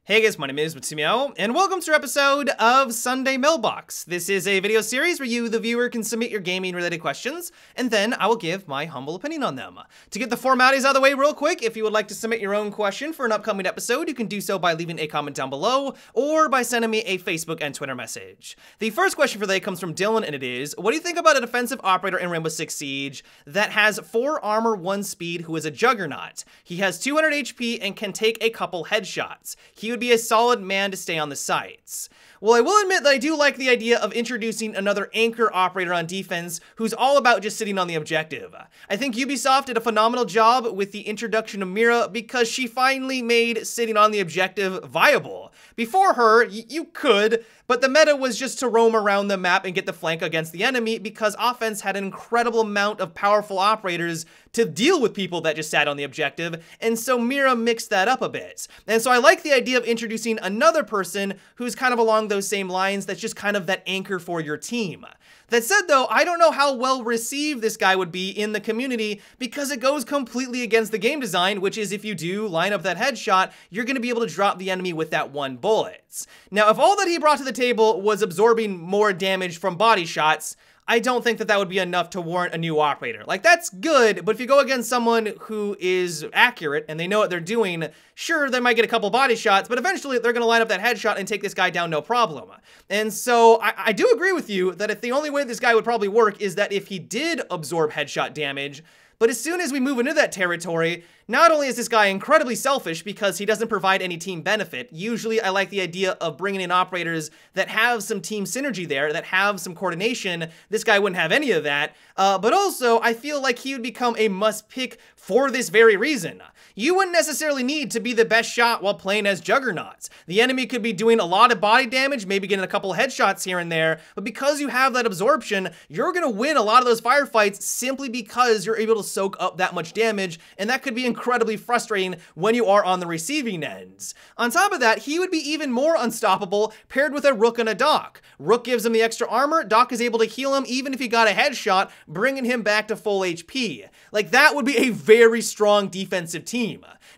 Hey guys, my name is Matsumo, and welcome to our episode of Sunday Mailbox. This is a video series where you, the viewer, can submit your gaming-related questions, and then I will give my humble opinion on them. To get the formalities out of the way real quick, if you would like to submit your own question for an upcoming episode, you can do so by leaving a comment down below, or by sending me a Facebook and Twitter message. The first question for today comes from Dylan, and it is, what do you think about a defensive operator in Rainbow Six Siege that has 4 armor, 1 speed, who is a Juggernaut? He has 200 HP and can take a couple headshots. He would be a solid man to stay on the sites. Well, I will admit that I do like the idea of introducing another anchor operator on defense who's all about just sitting on the objective. I think Ubisoft did a phenomenal job with the introduction of Mira because she finally made sitting on the objective viable. Before her, you could, but the meta was just to roam around the map and get the flank against the enemy because offense had an incredible amount of powerful operators to deal with people that just sat on the objective, and so Mira mixed that up a bit. And so I like the idea of introducing another person who's kind of along those same lines that's just kind of that anchor for your team. That said though, I don't know how well received this guy would be in the community because it goes completely against the game design, which is if you do line up that headshot, you're going to be able to drop the enemy with that one bullet. Now, if all that he brought to the table was absorbing more damage from body shots, I don't think that that would be enough to warrant a new operator. Like, that's good, but if you go against someone who is accurate and they know what they're doing, sure, they might get a couple body shots, but eventually they're gonna line up that headshot and take this guy down no problem. And so I do agree with you that if the only way this guy would probably work is that if he did absorb headshot damage, but as soon as we move into that territory, not only is this guy incredibly selfish because he doesn't provide any team benefit. Usually I like the idea of bringing in operators that have some team synergy there, that have some coordination. This guy wouldn't have any of that. But also I feel like he would become a must pick for this very reason. You wouldn't necessarily need to be the best shot while playing as Juggernauts. The enemy could be doing a lot of body damage, maybe getting a couple headshots here and there, but because you have that absorption, you're gonna win a lot of those firefights simply because you're able to soak up that much damage, and that could be incredibly frustrating when you are on the receiving ends. On top of that, he would be even more unstoppable paired with a Rook and a Doc. Rook gives him the extra armor, Doc is able to heal him even if he got a headshot, bringing him back to full HP. Like, that would be a very strong defensive team.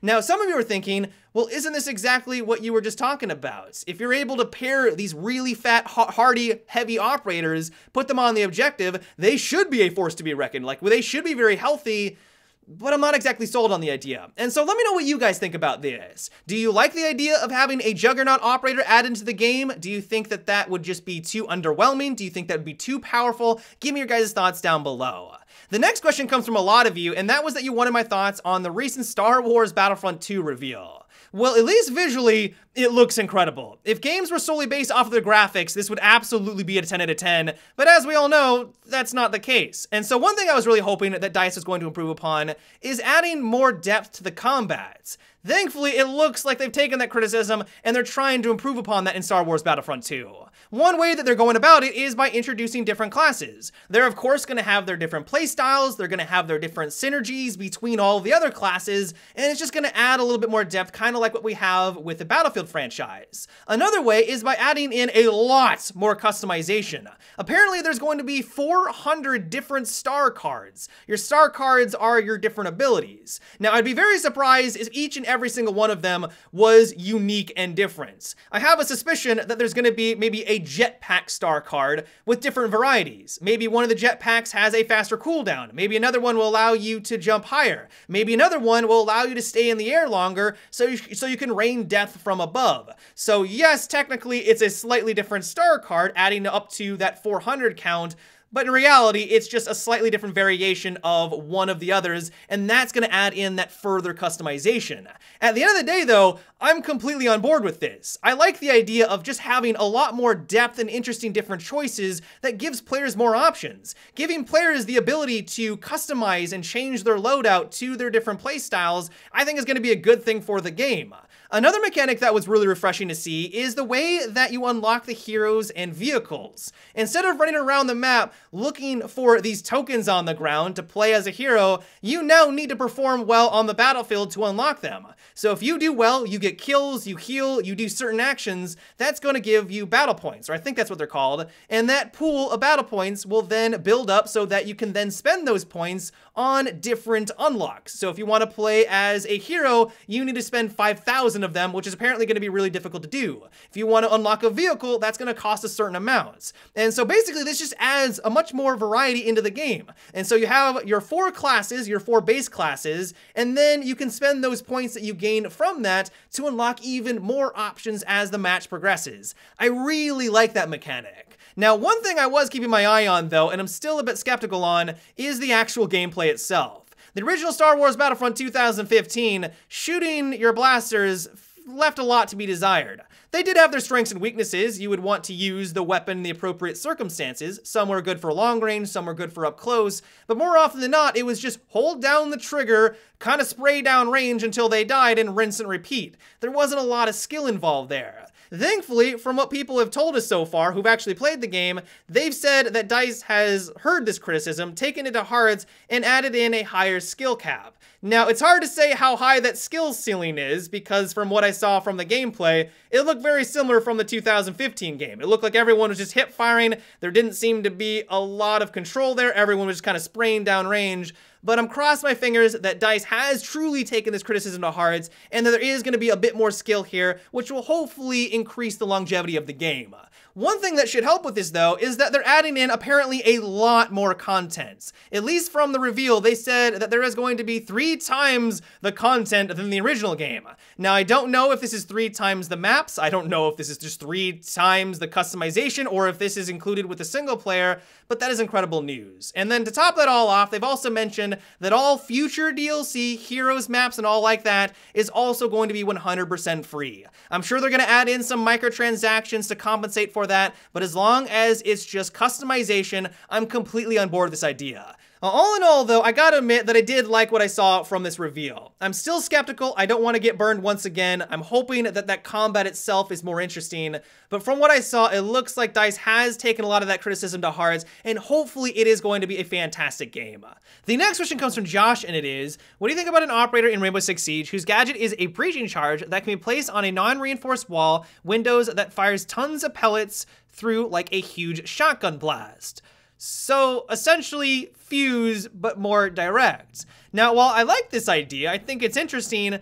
Now, some of you are thinking, well, isn't this exactly what you were just talking about? If you're able to pair these really fat, hardy, heavy operators, put them on the objective, they should be a force to be reckoned. Like, they should be very healthy, but I'm not exactly sold on the idea. And so let me know what you guys think about this. Do you like the idea of having a Juggernaut operator added into the game? Do you think that that would just be too underwhelming? Do you think that would be too powerful? Give me your guys' thoughts down below. The next question comes from a lot of you, and that was that you wanted my thoughts on the recent Star Wars Battlefront 2 reveal. Well, at least visually, it looks incredible. If games were solely based off of the graphics, this would absolutely be a 10 out of 10, but as we all know, that's not the case. And so one thing I was really hoping that DICE was going to improve upon is adding more depth to the combats. Thankfully, it looks like they've taken that criticism and they're trying to improve upon that in Star Wars Battlefront 2. One way that they're going about it is by introducing different classes. They're of course going to have their different playstyles, they're going to have their different synergies between all of the other classes, and it's just going to add a little bit more depth, kind of like what we have with the Battlefield franchise. Another way is by adding in a lot more customization. Apparently there's going to be 400 different star cards. Your star cards are your different abilities. Now I'd be very surprised if each and every single one of them was unique and different. I have a suspicion that there's going to be maybe a jetpack star card with different varieties. Maybe one of the jetpacks has a faster cooldown. Maybe another one will allow you to jump higher. Maybe another one will allow you to stay in the air longer so you can rain death from above. So yes, technically it's a slightly different star card adding up to that 400 count, but in reality, it's just a slightly different variation of one of the others, and that's going to add in that further customization. At the end of the day, though, I'm completely on board with this. I like the idea of just having a lot more depth and interesting different choices that gives players more options. Giving players the ability to customize and change their loadout to their different playstyles, I think is going to be a good thing for the game. Another mechanic that was really refreshing to see is the way that you unlock the heroes and vehicles. Instead of running around the map looking for these tokens on the ground to play as a hero, you now need to perform well on the battlefield to unlock them. So if you do well, you get kills, you heal, you do certain actions, that's going to give you battle points, or I think that's what they're called, and that pool of battle points will then build up so that you can then spend those points on different unlocks. So if you want to play as a hero, you need to spend 5,000 1,000 of them, which is apparently going to be really difficult to do. If you want to unlock a vehicle, that's going to cost a certain amount. And so basically this just adds a much more variety into the game. And so you have your 4 classes, your 4 base classes, and then you can spend those points that you gain from that to unlock even more options as the match progresses. I really like that mechanic. Now, one thing I was keeping my eye on though, and I'm still a bit skeptical on, is the actual gameplay itself. The original Star Wars Battlefront 2015, shooting your blasters left a lot to be desired. They did have their strengths and weaknesses. You would want to use the weapon in the appropriate circumstances. Some were good for long range, some were good for up close, but more often than not, it was just hold down the trigger, kind of spray down range until they died and rinse and repeat. There wasn't a lot of skill involved there. Thankfully, from what people have told us so far who've actually played the game, they've said that DICE has heard this criticism, taken it to heart, and added in a higher skill cap. Now, it's hard to say how high that skill ceiling is, because from what I saw from the gameplay, it looked very similar from the 2015 game. It looked like everyone was just hip firing, there didn't seem to be a lot of control there, everyone was just kind of spraying down range. But I'm crossing my fingers that DICE has truly taken this criticism to heart, and that there is going to be a bit more skill here, which will hopefully increase the longevity of the game. One thing that should help with this, though, is that they're adding in apparently a lot more content. At least from the reveal, they said that there is going to be 3 times the content than the original game. Now, I don't know if this is 3 times the maps, I don't know if this is just 3 times the customization, or if this is included with the single player, but that is incredible news. And then to top that all off, they've also mentioned that all future DLC, heroes maps, and all like that is also going to be 100% free. I'm sure they're going to add in some microtransactions to compensate for that, but as long as it's just customization, I'm completely on board with this idea. All in all, though, I gotta admit that I did like what I saw from this reveal. I'm still skeptical, I don't want to get burned once again. I'm hoping that combat itself is more interesting, but from what I saw, it looks like DICE has taken a lot of that criticism to heart, and hopefully it is going to be a fantastic game. The next question comes from Josh, and it is, what do you think about an operator in Rainbow Six Siege whose gadget is a breaching charge that can be placed on a non-reinforced wall, windows that fires tons of pellets through like a huge shotgun blast? So essentially Fuse, but more direct. Now, while I like this idea, I think it's interesting,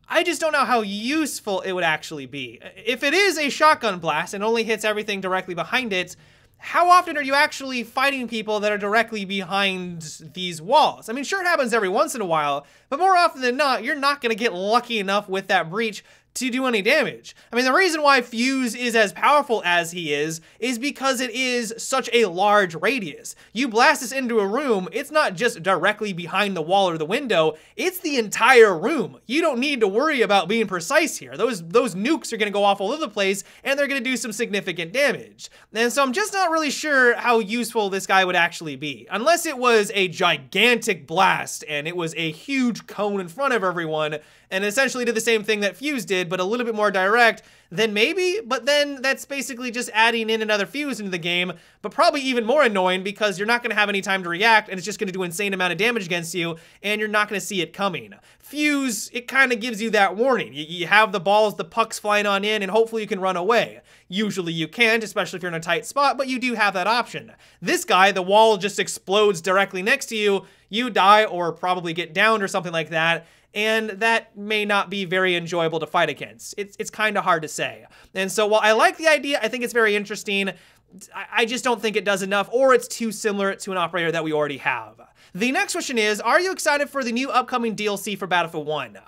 I just don't know how useful it would actually be. If it is a shotgun blast and only hits everything directly behind it, how often are you actually fighting people that are directly behind these walls? I mean, sure, it happens every once in a while, but more often than not, you're not gonna get lucky enough with that breach to do any damage. I mean, the reason why Fuse is as powerful as he is because it is such a large radius. You blast this into a room, it's not just directly behind the wall or the window, it's the entire room. You don't need to worry about being precise here. Those nukes are gonna go off all over the place, and they're gonna do some significant damage. And so I'm just not really sure how useful this guy would actually be. Unless it was a gigantic blast, and it was a huge cone in front of everyone, and essentially did the same thing that Fuse did, but a little bit more direct, then maybe, but then that's basically just adding in another Fuse into the game, but probably even more annoying because you're not gonna have any time to react, and it's just gonna do an insane amount of damage against you, and you're not gonna see it coming. Fuse, it kind of gives you that warning. You have the balls, the pucks flying on in, and hopefully you can run away. Usually you can't, especially if you're in a tight spot, but you do have that option. This guy, the wall just explodes directly next to you, you die or probably get downed or something like that, and that may not be very enjoyable to fight against. It's kind of hard to say. And so while I like the idea, I think it's very interesting, I just don't think it does enough, or it's too similar to an operator that we already have. The next question is, are you excited for the new upcoming DLC for Battlefield 1?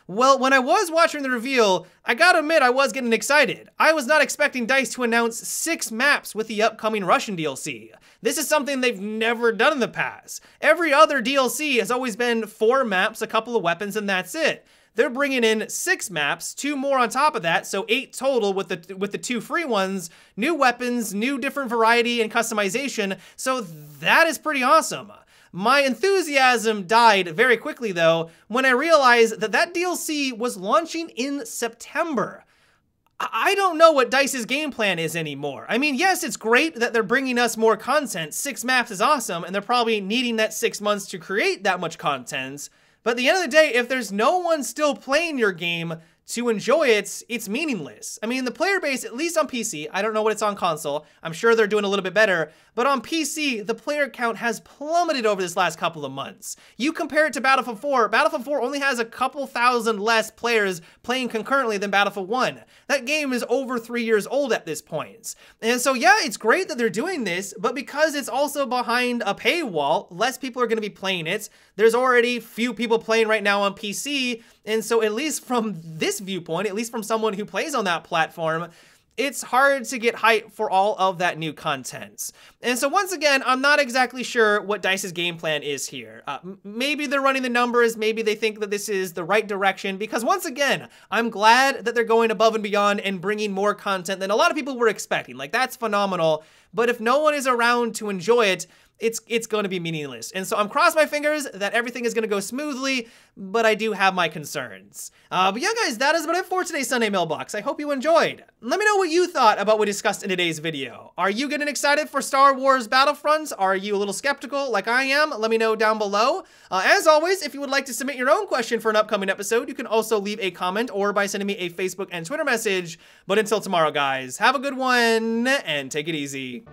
Well, when I was watching the reveal, I gotta admit I was getting excited. I was not expecting DICE to announce 6 maps with the upcoming Russian DLC. This is something they've never done in the past. Every other DLC has always been 4 maps, a couple of weapons, and that's it. They're bringing in 6 maps, 2 more on top of that, so 8 total with the 2 free ones, new weapons, new different variety and customization, so that is pretty awesome. My enthusiasm died very quickly though when I realized that that DLC was launching in September. I don't know what DICE's game plan is anymore. I mean, yes, it's great that they're bringing us more content. 6 maps is awesome, and they're probably needing that 6 months to create that much content. But at the end of the day, if there's no one still playing your game, to enjoy it, it's meaningless. I mean, the player base, at least on PC, I don't know what it's on console, I'm sure they're doing a little bit better, but on PC, the player count has plummeted over this last couple of months. You compare it to Battlefield 4, Battlefield 4 only has a couple thousand less players playing concurrently than Battlefield 1. That game is over 3 years old at this point. And so yeah, it's great that they're doing this, but because it's also behind a paywall, less people are gonna be playing it. There's already few people playing right now on PC, and so at least from this viewpoint, at least from someone who plays on that platform, it's hard to get hype for all of that new content. And so once again, I'm not exactly sure what DICE's game plan is here. Maybe they're running the numbers, maybe they think that this is the right direction, because once again, I'm glad that they're going above and beyond and bringing more content than a lot of people were expecting. Like, that's phenomenal, but if no one is around to enjoy it, it's going to be meaningless. And so I'm crossing my fingers that everything is going to go smoothly, but I do have my concerns. But yeah, guys, that is about it for today's Sunday Mailbox. I hope you enjoyed. Let me know what you thought about what we discussed in today's video. Are you getting excited for Star Wars Battlefront? Are you a little skeptical like I am? Let me know down below. As always, if you would like to submit your own question for an upcoming episode, you can also leave a comment or by sending me a Facebook and Twitter message. But until tomorrow, guys, have a good one and take it easy.